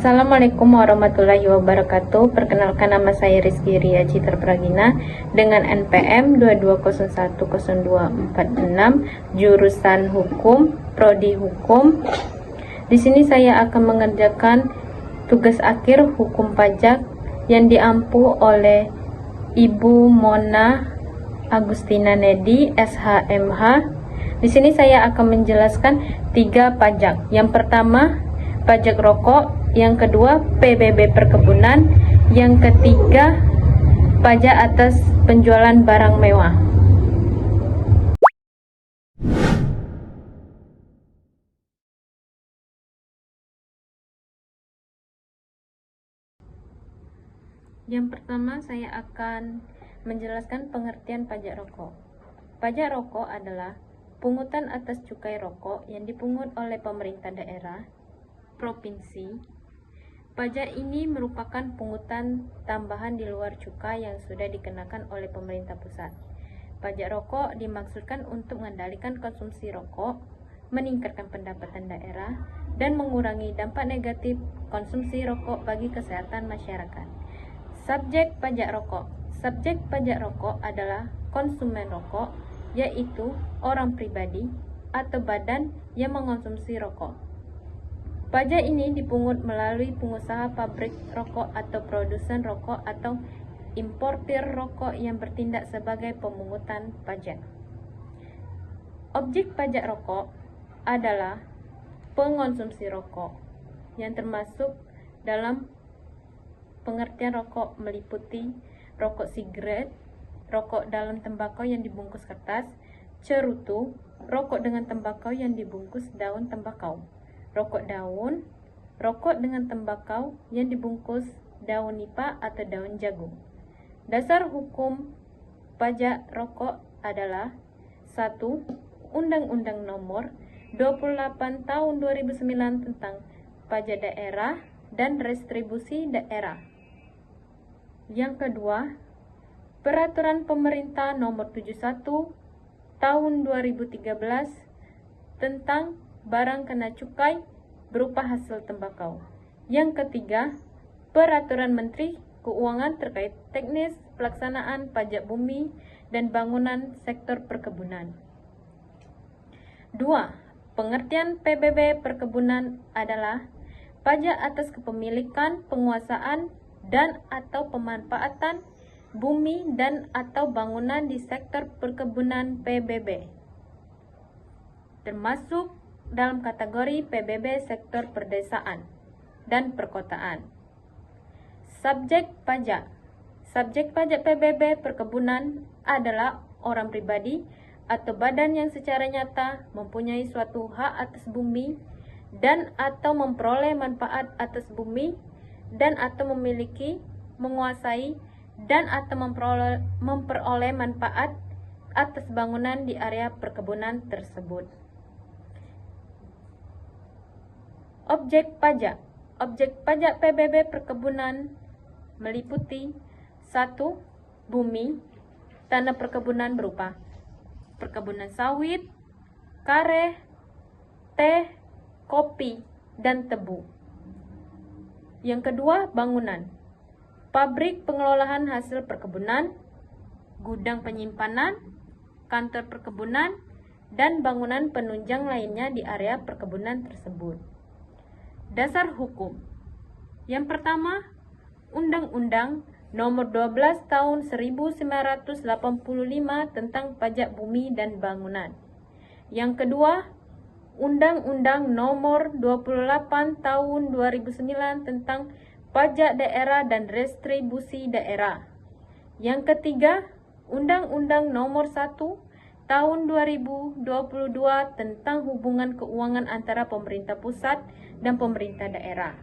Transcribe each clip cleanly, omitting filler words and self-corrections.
Assalamualaikum warahmatullahi wabarakatuh. Perkenalkan, nama saya Rizky Ria Citra Pragina dengan NPM 22010246, jurusan Hukum, Prodi Hukum. Di sini saya akan mengerjakan tugas akhir Hukum Pajak yang diampu oleh Ibu Mona Agustina Nedi, SHMH. Di sini saya akan menjelaskan 3 pajak. Yang pertama, pajak rokok. Yang kedua, PBB perkebunan. Yang ketiga, pajak atas penjualan barang mewah. Yang pertama, saya akan menjelaskan pengertian pajak rokok. Pajak rokok adalah pungutan atas cukai rokok yang dipungut oleh pemerintah daerah, provinsi. Pajak ini merupakan pungutan tambahan di luar cukai yang sudah dikenakan oleh pemerintah pusat. Pajak rokok dimaksudkan untuk mengendalikan konsumsi rokok, meningkatkan pendapatan daerah, dan mengurangi dampak negatif konsumsi rokok bagi kesehatan masyarakat. Subjek pajak rokok. Subjek pajak rokok adalah konsumen rokok, yaitu orang pribadi atau badan yang mengonsumsi rokok. Pajak ini dipungut melalui pengusaha pabrik rokok atau produsen rokok atau importir rokok yang bertindak sebagai pemungutan pajak. Objek pajak rokok adalah pengonsumsi rokok yang termasuk dalam pengertian rokok meliputi rokok sigaret, rokok dalam tembakau yang dibungkus kertas, cerutu, rokok dengan tembakau yang dibungkus daun tembakau, rokok daun, rokok dengan tembakau yang dibungkus daun nipah atau daun jagung. Dasar hukum pajak rokok adalah 1. Undang-Undang Nomor 28 Tahun 2009 tentang Pajak Daerah dan Restribusi Daerah. Yang kedua, Peraturan Pemerintah Nomor 71 Tahun 2013 tentang barang kena cukai berupa hasil tembakau. Yang ketiga, Peraturan Menteri Keuangan terkait teknis pelaksanaan pajak bumi dan bangunan sektor perkebunan. 2. Pengertian PBB perkebunan adalah pajak atas kepemilikan, penguasaan, dan atau pemanfaatan bumi dan atau bangunan di sektor perkebunan PBB, termasuk dalam kategori PBB sektor perdesaan dan perkotaan. Subjek pajak. Subjek pajak PBB perkebunan adalah orang pribadi atau badan yang secara nyata mempunyai suatu hak atas bumi dan atau memperoleh manfaat atas bumi dan atau memiliki, menguasai, dan atau memperoleh manfaat atas bangunan di area perkebunan tersebut. Objek pajak. Objek pajak PBB perkebunan meliputi 1. Bumi, tanah perkebunan berupa perkebunan sawit, karet, teh, kopi, dan tebu. Yang kedua, bangunan, pabrik pengelolaan hasil perkebunan, gudang penyimpanan, kantor perkebunan, dan bangunan penunjang lainnya di area perkebunan tersebut. Dasar hukum. Yang pertama, Undang-Undang Nomor 12 Tahun 1985 tentang Pajak Bumi dan Bangunan. Yang kedua, Undang-Undang Nomor 28 Tahun 2009 tentang Pajak Daerah dan Restribusi Daerah. Yang ketiga, Undang-Undang Nomor 1 Tahun 2022 tentang hubungan keuangan antara pemerintah pusat dan pemerintah daerah.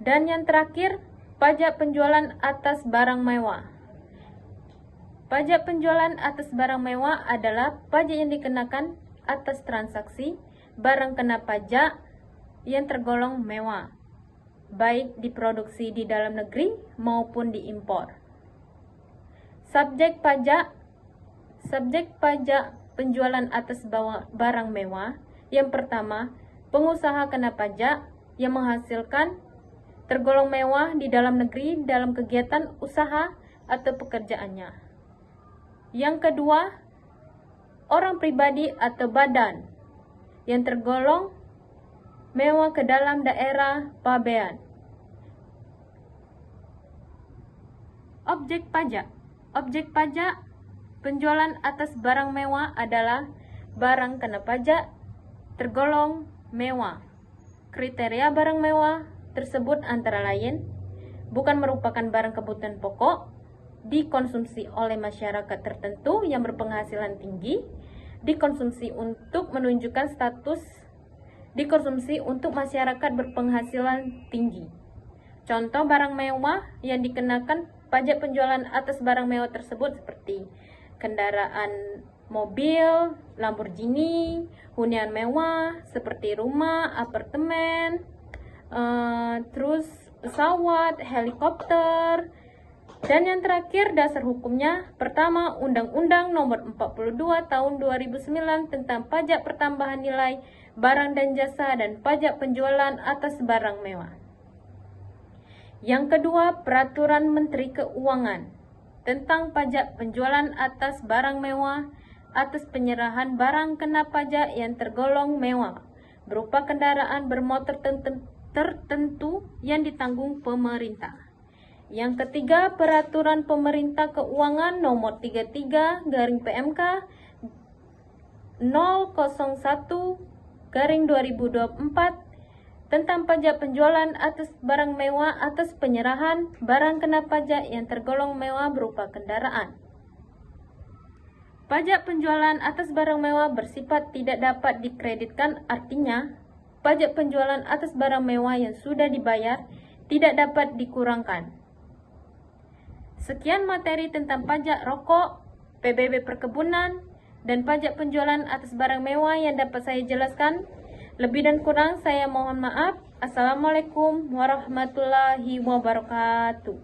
Dan yang terakhir, pajak penjualan atas barang mewah. Pajak penjualan atas barang mewah adalah pajak yang dikenakan atas transaksi barang kena pajak yang tergolong mewah, baik diproduksi di dalam negeri maupun diimpor. Subjek pajak penjualan atas barang mewah. Yang pertama, pengusaha kena pajak yang menghasilkan tergolong mewah di dalam negeri dalam kegiatan usaha atau pekerjaannya. Yang kedua, orang pribadi atau badan yang tergolong mewah ke dalam daerah pabean. Objek pajak. Objek pajak penjualan atas barang mewah adalah barang kena pajak tergolong mewah. Kriteria barang mewah tersebut antara lain bukan merupakan barang kebutuhan pokok, dikonsumsi oleh masyarakat tertentu yang berpenghasilan tinggi, dikonsumsi untuk menunjukkan status, dikonsumsi untuk masyarakat berpenghasilan tinggi. Contoh barang mewah yang dikenakan pajak penjualan atas barang mewah tersebut seperti kendaraan mobil, Lamborghini, hunian mewah seperti rumah, apartemen, terus pesawat, helikopter. Dan yang terakhir, dasar hukumnya. Pertama, Undang-Undang Nomor 42 Tahun 2009 tentang pajak pertambahan nilai barang dan jasa dan pajak penjualan atas barang mewah. Yang kedua, Peraturan Menteri Keuangan tentang pajak penjualan atas barang mewah atas penyerahan barang kena pajak yang tergolong mewah berupa kendaraan bermotor tertentu yang ditanggung pemerintah. Yang ketiga, Peraturan Pemerintah Keuangan Nomor 33/PMK 001/2024 tentang pajak penjualan atas barang mewah atas penyerahan barang kena pajak yang tergolong mewah berupa kendaraan. Pajak penjualan atas barang mewah bersifat tidak dapat dikreditkan, artinya pajak penjualan atas barang mewah yang sudah dibayar tidak dapat dikurangkan. Sekian materi tentang pajak rokok, PBB perkebunan, dan pajak penjualan atas barang mewah yang dapat saya jelaskan. Lebih dan kurang saya mohon maaf. Assalamualaikum warahmatullahi wabarakatuh.